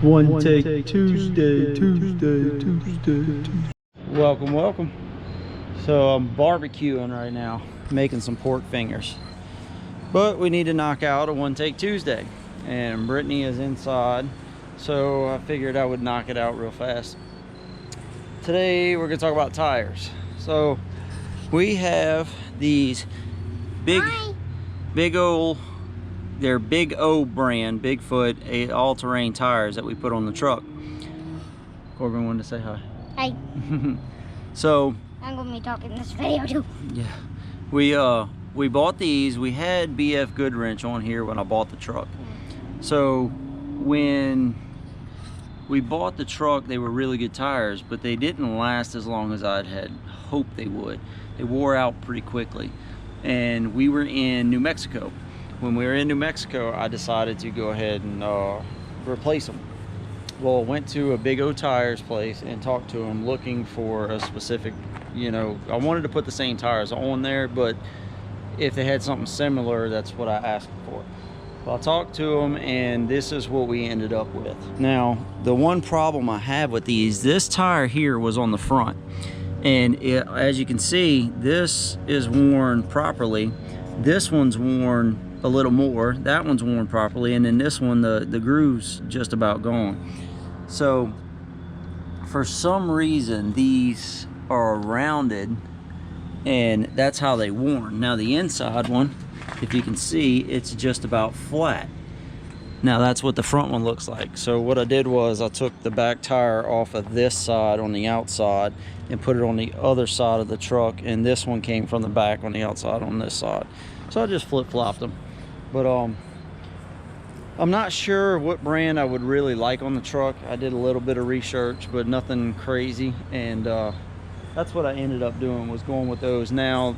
One take Tuesday. Welcome, welcome. So I'm barbecuing right now, making some pork fingers. But we need to knock out a one take Tuesday. And Brittany is inside, so I figured I would knock it out real fast. Today we're gonna talk about tires. So we have these big old, they're Big O brand, Bigfoot all-terrain tires that we put on the truck. Corbin wanted to say hi. Hi. So I'm gonna be talking this video too. Yeah, we bought these. We had BF Goodwrench on here when I bought the truck. So when we bought the truck, they were really good tires, but they didn't last as long as I'd had hoped they would. They wore out pretty quickly. And we were in New Mexico. When we were in New Mexico, I decided to go ahead and replace them. Well, went to a Big O Tires place and talked to them looking for a specific, I wanted to put the same tires on there, but if they had something similar, that's what I asked for. Well, I talked to them and this is what we ended up with. Now, the one problem I have with these, this tire here was on the front. And as you can see, this is worn properly. This one's worn a little more. That one's worn properly. And then this one, the groove's just about gone. So for some reason, these are rounded and that's how they worn. Now the inside one, if you can see, it's just about flat. Now that's what the front one looks like. So what I did was I took the back tire off of this side on the outside and put it on the other side of the truck, and this one came from the back on the outside on this side. So I just flip-flopped them. But I'm not sure what brand I would really like on the truck. I did a little bit of research, but nothing crazy, and that's what I ended up doing, was going with those. Now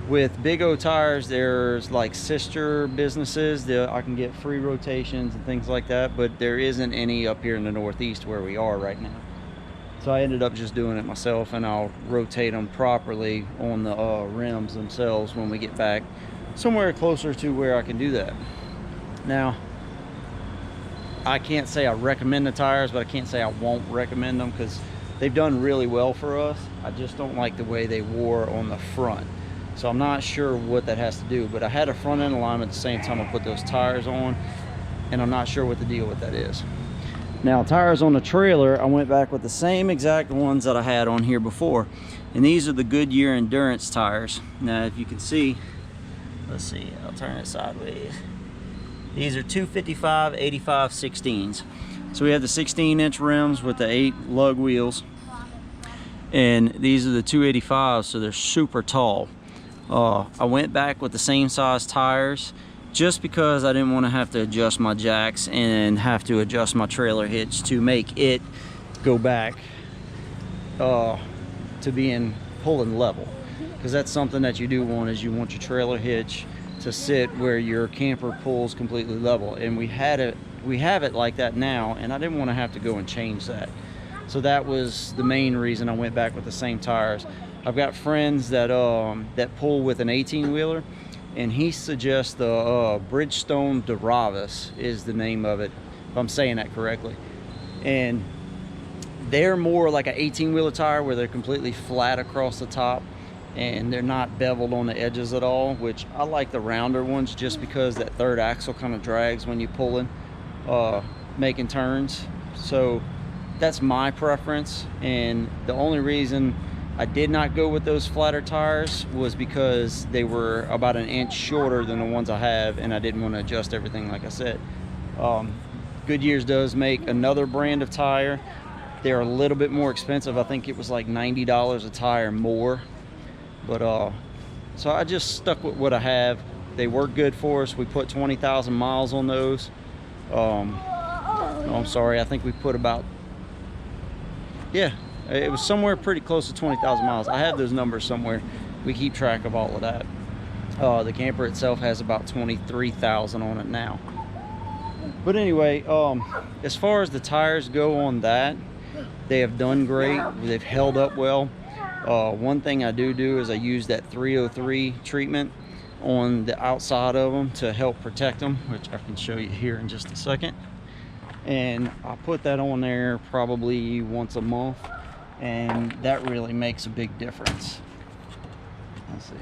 with Big O Tires, there's like sister businesses that I can get free rotations and things like that, but there isn't any up here in the Northeast where we are right now. So I ended up just doing it myself, and I'll rotate them properly on the rims themselves when we get back somewhere closer to where I can do that. Now, I can't say I recommend the tires, but I can't say I won't recommend them because they've done really well for us. I just don't like the way they wore on the front. So I'm not sure what that has to do, but I had a front end alignment at the same time I put those tires on, and I'm not sure what the deal with that is. Now, tires on the trailer, I went back with the same exact ones that I had on here before, and these are the Goodyear Endurance tires. Now, if you can see, let's see, I'll turn it sideways. These are 255 85 16s. So we have the 16-inch rims with the 8 lug wheels, and these are the 285s, so they're super tall. I went back with the same size tires just because I didn't want to have to adjust my jacks and have to adjust my trailer hitch to make it go back to being pulling level, because that's something that you do want, is you want your trailer hitch to sit where your camper pulls completely level, and we have it like that now, and I didn't want to have to go and change that. So that was the main reason I went back with the same tires. I've got friends that that pull with an 18-wheeler, and he suggests the Bridgestone Duravis is the name of it, if I'm saying that correctly. And they're more like an 18-wheeler tire where they're completely flat across the top and they're not beveled on the edges at all, which I like the rounder ones just because that third axle kind of drags when you're pulling, making turns. So that's my preference, and the only reason I did not go with those flatter tires was because they were about an inch shorter than the ones I have, and I didn't want to adjust everything like I said. Goodyear's does make another brand of tire. They're a little bit more expensive. I think it was like $90 a tire more. But so I just stuck with what I have. They work good for us. We put 20,000 miles on those. I'm sorry, I think we put about, yeah, it was somewhere pretty close to 20,000 miles. I have those numbers somewhere. We keep track of all of that. The camper itself has about 23,000 on it now. But anyway, as far as the tires go on that, they have done great. They've held up well. One thing I do is I use that 303 treatment on the outside of them to help protect them, which I can show you here in just a second. and I put that on there probably once a month, and that really makes a big difference. Let's see.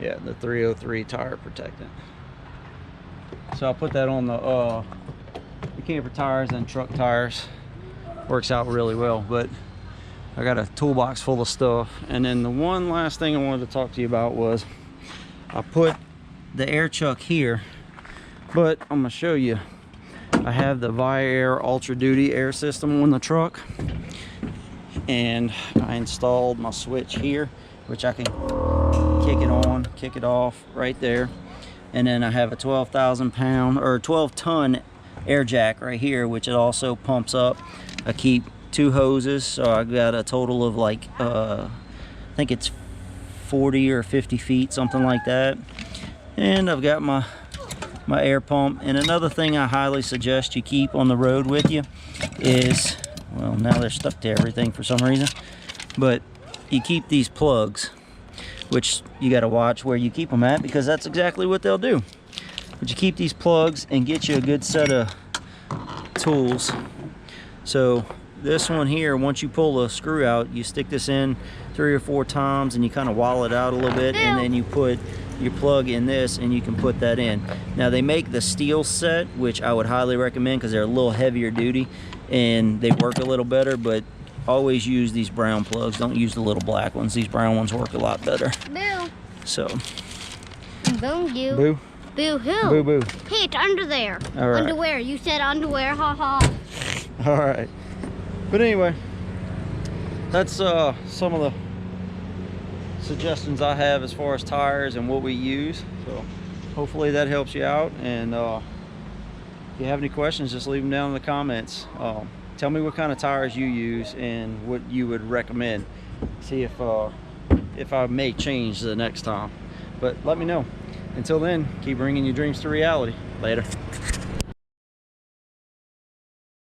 Yeah, the 303 tire protectant. So I'll put that on the camper tires and truck tires. Works out really well. But I got a toolbox full of stuff. And then the one last thing I wanted to talk to you about was I put the air chuck here, but I'm gonna show you. I have the Goodyear Ultra Duty air system on the truck, and I installed my switch here, which I can kick it on, kick it off right there. And then I have a 12,000 pound or 12 ton air jack right here, which it also pumps up. I keep 2 hoses, so I got a total of like I think it's 40 or 50 feet, something like that. And I've got my air pump. And another thing I highly suggest you keep on the road with you is, well, now they're stuck to everything for some reason, but you keep these plugs, which you got to watch where you keep them at, because that's exactly what they'll do. But you keep these plugs and get you a good set of tools. So this one here, once you pull the screw out, you stick this in 3 or 4 times and you kind of wall it out a little bit, and then you put your plug in this and you can put that in. Now they make the steel set, which I would highly recommend because they're a little heavier duty and they work a little better, but always use these brown plugs. Don't use the little black ones. These brown ones work a lot better. Boo. So. Boo you. Boo? Boo who? Boo boo. Hey, it's under there. All right. Underwear. You said underwear. Ha ha. All right. But anyway, that's some of the suggestions I have as far as tires and what we use. So hopefully that helps you out. And if you have any questions, just leave them down in the comments. Tell me what kind of tires you use and what you would recommend. See if I may change the next time. But let me know. Until then, keep bringing your dreams to reality. Later.